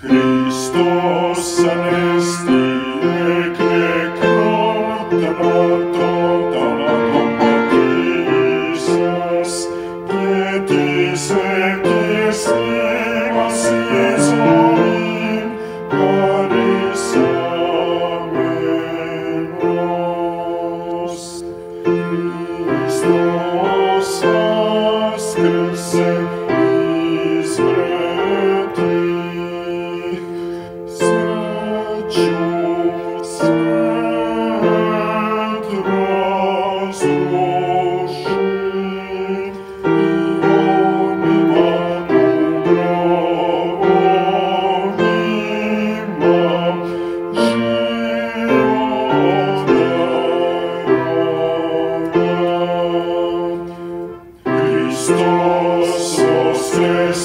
Hristos anesti ecce crotana combatisas, pietis etis imas Iesuim paris amenos. Hristos ascense is reti, Sacius et rasosci, ionima nubra onima Christos ostres